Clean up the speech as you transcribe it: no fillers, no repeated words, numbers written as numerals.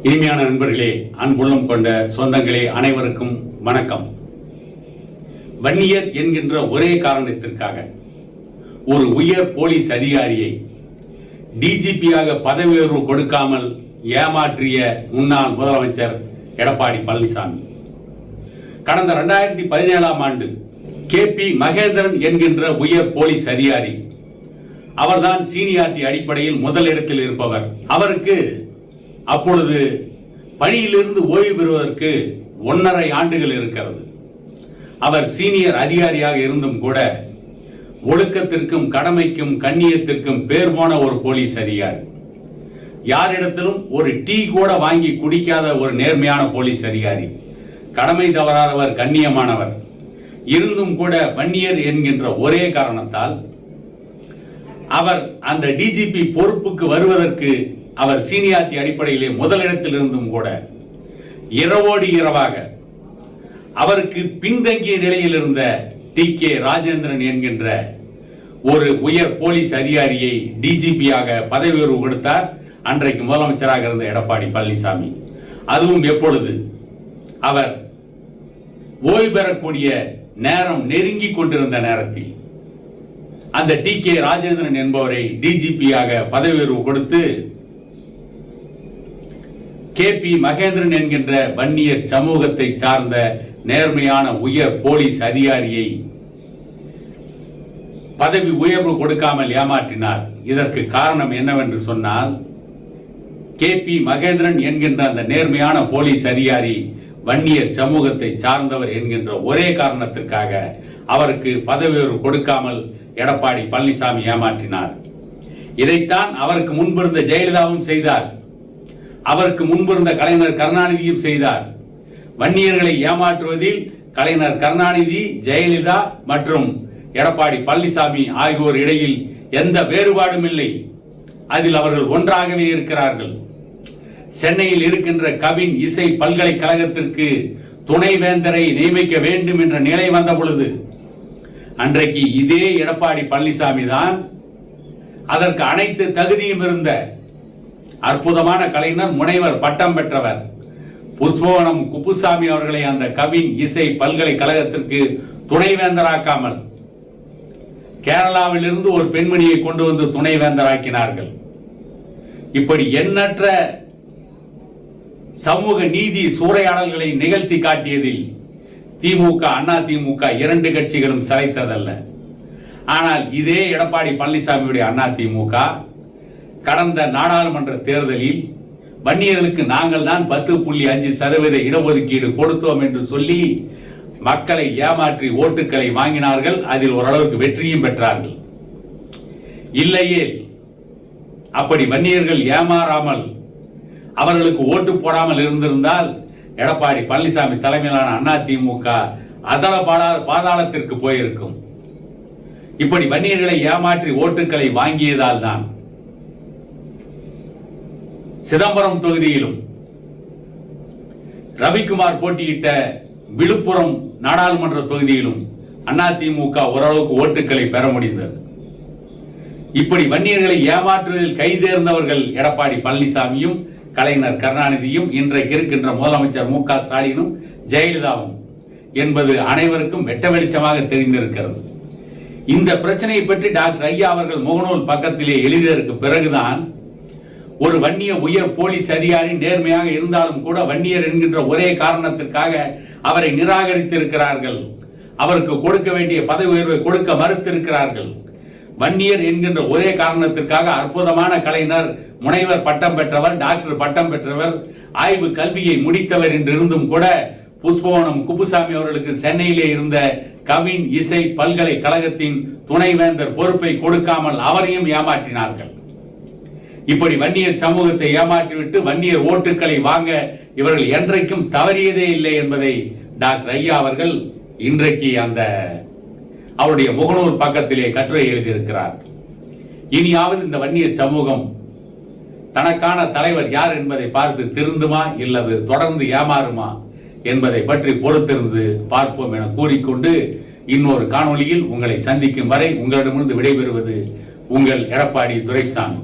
இனிமையான நண்பர்களே, அன்புள்ளம் கொண்ட சொந்தங்களே, அனைவருக்கும் வணக்கம். வன்னியர் என்கின்ற ஒரே காரணத்திற்காக ஒரு உயர் போலீஸ் அதிகாரியை டிஜிபியாக பதவி உயர்வு கொடுக்காமல் ஏமாற்றிய முன்னாள் முதலமைச்சர் எடப்பாடி பழனிசாமி கடந்த 2017ஆம் ஆண்டு KP மகேந்திரன் என்கின்ற உயர் போலீஸ் அதிகாரி, அவர்தான் சீனியாரிட்டி அடிப்படையில் முதலிடத்தில் இருப்பவர். அவருக்கு அப்பொழுது பணியிலிருந்து ஓய்வு பெறுவதற்கு 1.5 ஆண்டுகள் இருக்கிறது. அவர் சீனியர் அதிகாரியாக இருந்தும் கூட ஒழுக்கத்திற்கும் கடமைக்கும் கண்ணியத்திற்கும் பேர் போன ஒரு போலீஸ் அதிகாரி, யாரிடத்திலும் ஒரு டீ கூட வாங்கி குடிக்காத ஒரு நேர்மையான போலீஸ் அதிகாரி, கடமை தவறாதவர், கண்ணியமானவர். இருந்தும் கூட வன்னியர் என்கின்ற ஒரே காரணத்தால் அவர் அந்த டிஜிபி பொறுப்புக்கு வருவதற்கு அவர் சீனியாரிட்டி அடிப்படையிலே முதலிடத்தில் இருந்தும் கூட இரவோடு இரவாக அவருக்கு பின்தங்கிய நிலையில் இருந்த TK ராஜேந்திரன் என்கின்ற ஒரு உயர் போலீஸ் அதிகாரியை டிஜிபியாக பதவி உயர்வு கொடுத்தார் அன்றைக்கு முதலமைச்சராக இருந்த எடப்பாடி பழனிசாமி. அதுவும் எப்பொழுது அவர் ஓய்வு பெறக்கூடிய நேரம் நெருங்கி கொண்டிருந்த நேரத்தில் அந்த TK ராஜேந்திரன் என்பவரை டிஜிபியாக பதவி உயர்வு கொடுத்து KP மகேந்திரன் என்கின்ற வன்னியர் சமூகத்தை சார்ந்த நேர்மையான உயர் போலீஸ் அதிகாரியை பதவி உயர்வு கொடுக்காமல் ஏமாற்றினார். இதற்கு காரணம் என்னவென்று சொன்னால், KP மகேந்திரன் என்கின்ற அந்த நேர்மையான போலீஸ் அதிகாரி வன்னியர் சமூகத்தை சார்ந்தவர் என்கின்ற ஒரே காரணத்திற்காக அவருக்கு பதவி உயர்வு கொடுக்காமல் எடப்பாடி பழனிசாமி ஏமாற்றினார். இதைத்தான் அவருக்கு முன்பிருந்த ஜெயலலிதாவும் செய்தார். அவருக்கு முன்பிருந்த கலைஞர் கருணாநிதியும் செய்தார். வன்னியர்களை ஏமாற்றுவதில் கலைஞர் கருணாநிதி, ஜெயலலிதா மற்றும் எடப்பாடி பழனிசாமி ஆகியோர் இடையில் எந்த வேறுபாடும் இல்லை. அதில் அவர்கள் ஒன்றாகவே இருக்கிறார்கள். சென்னையில் இருக்கின்ற கவின் இசை பல்கலைக்கழகத்திற்கு துணைவேந்தரை நியமிக்க வேண்டும் என்ற நிலை வந்த பொழுது அன்றைக்கு இதே எடப்பாடி பழனிசாமி தான் அதற்கு அனைத்து தகுதியும் இருந்த அற்புதமான கலைஞர், முனைவர் பட்டம் பெற்றவர் புஷ்பவனம் குப்புசாமி அவர்களை அந்த கவின் இசை பல்கலைக்கழகத்திற்கு துணைவேந்தராக்காமல் கேரளாவில் இருந்து ஒரு பெண்மணியை கொண்டு வந்து துணைவேந்தராக்கினார்கள். இப்படி எண்ணற்ற சமூக நீதி சூறையாடல்களை நிகழ்த்தி காட்டியதில் திமுக, அதிமுக இரண்டு கட்சிகளும் சளைத்ததல்ல. ஆனால் இதே எடப்பாடி பழனிசாமியுடைய அதிமுக கடந்த நாடாளுமன்ற தேர்தலில் வன்னியர்களுக்கு நாங்கள் தான் 10.5% இடஒதுக்கீடு கொடுத்தோம் என்று சொல்லி மக்களை ஏமாற்றி ஓட்டுக்களை வாங்கினார்கள். அதில் ஓரளவுக்கு வெற்றியும் பெற்றார்கள். இல்லையே அப்படி வன்னியர்கள் ஏமாறாமல் அவர்களுக்கு ஓட்டு போடாமல் இருந்திருந்தால் எடப்பாடி பழனிசாமி தலைமையிலான அதிமுக அதல பாதாளத்திற்கு போயிருக்கும். இப்படி வன்னியர்களை ஏமாற்றி ஓட்டுக்களை வாங்கியதால் தான் சிதம்பரம் தொகுதியிலும் ரவிக்குமார் போட்டியிட்ட விழுப்புரம் நாடாளுமன்ற தொகுதியிலும் அதிமுக ஓரளவுக்கு ஓட்டுக்களை பெற முடிந்தது. இப்படி வன்னியர்களை ஏமாற்றுவதில் கைதேர்ந்தவர்கள் எடப்பாடி பழனிசாமியும் கலைஞர் கருணாநிதியும் இன்றைக்கு இருக்கின்ற முதலமைச்சர் MK ஸ்டாலினும் ஜெயலலிதாவும் என்பது அனைவருக்கும் வெட்ட வெளிச்சமாக தெரிந்திருக்கிறது. இந்த பிரச்சனையை பற்றி டாக்டர் ஐயா அவர்கள் முகநூல் பக்கத்திலே எழுதியதற்கு பிறகுதான் ஒரு வன்னிய உயர் போலீஸ் அதிகாரி நேர்மையாக இருந்தாலும் கூட வன்னியர் என்கின்ற ஒரே காரணத்திற்காக அவரை நிராகரித்திருக்கிறார்கள். அவருக்கு கொடுக்க வேண்டிய பதவி உயர்வை கொடுக்க மறுத்திருக்கிறார்கள். வன்னியர் என்கின்ற ஒரே காரணத்திற்காக அற்புதமான கலைஞர், முனைவர் பட்டம் பெற்றவர், டாக்டர் பட்டம் பெற்றவர், ஆய்வு கல்வியை முடித்தவர் என்று இருந்தும் கூட புஷ்பவனம் குப்புசாமி அவர்களுக்கு சென்னையிலே இருந்த கவின் இசை பல்கலைக்கழகத்தின் துணைவேந்தர் பொறுப்பை கொடுக்காமல் அவரையும் ஏமாற்றினார்கள். இப்படி வன்னியர் சமூகத்தை ஏமாற்றிவிட்டு வன்னியர் ஓட்டுக்களை வாங்க இவர்கள் என்றைக்கும் தவறியதே இல்லை என்பதை டாக்டர் ஐயா அவர்கள் இன்றைக்கு அந்த அவருடைய முகநூல் பக்கத்திலே கட்டுரை எழுதியிருக்கிறார். இனியாவது இந்த வன்னியர் சமூகம் தனக்கான தலைவர் யார் என்பதை பார்த்து திருந்துமா இல்லது தொடர்ந்து ஏமாறுமா என்பதை பற்றி பொறுத்திருந்து பார்ப்போம் என கூறிக்கொண்டு இன்னொரு காணொளியில் உங்களை சந்திக்கும் வரை உங்களிடமிருந்து விடைபெறுவது உங்கள் எடப்பாடி துரைசாமி.